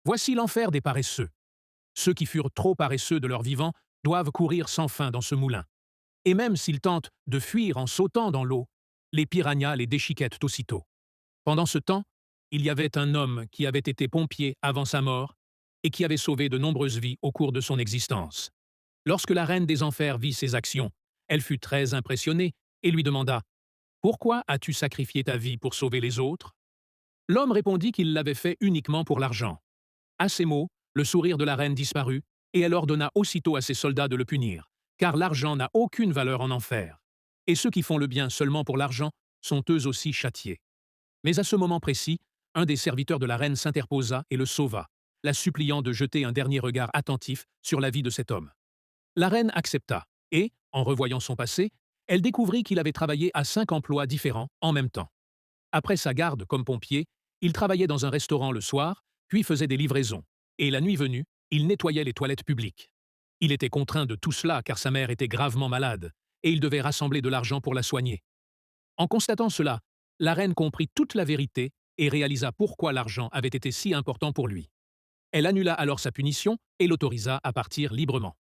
Voici l'enfer des paresseux. Ceux qui furent trop paresseux de leur vivant doivent courir sans fin dans ce moulin. Et même s'ils tentent de fuir en sautant dans l'eau, les piranhas les déchiquettent aussitôt. Pendant ce temps, il y avait un homme qui avait été pompier avant sa mort et qui avait sauvé de nombreuses vies au cours de son existence. Lorsque la reine des enfers vit ses actions, elle fut très impressionnée et lui demanda: Pourquoi as-tu sacrifié ta vie pour sauver les autres? L'homme répondit qu'il l'avait fait uniquement pour l'argent. À ces mots, le sourire de la reine disparut, et elle ordonna aussitôt à ses soldats de le punir, car l'argent n'a aucune valeur en enfer. Et ceux qui font le bien seulement pour l'argent sont eux aussi châtiés. Mais à ce moment précis, un des serviteurs de la reine s'interposa et le sauva, la suppliant de jeter un dernier regard attentif sur la vie de cet homme. La reine accepta, et, en revoyant son passé, elle découvrit qu'il avait travaillé à 5 emplois différents en même temps. Après sa garde comme pompier, il travaillait dans un restaurant le soir, puis faisait des livraisons. Et la nuit venue, il nettoyait les toilettes publiques. Il était contraint de tout cela car sa mère était gravement malade, et il devait rassembler de l'argent pour la soigner. En constatant cela, la reine comprit toute la vérité et réalisa pourquoi l'argent avait été si important pour lui. Elle annula alors sa punition et l'autorisa à partir librement.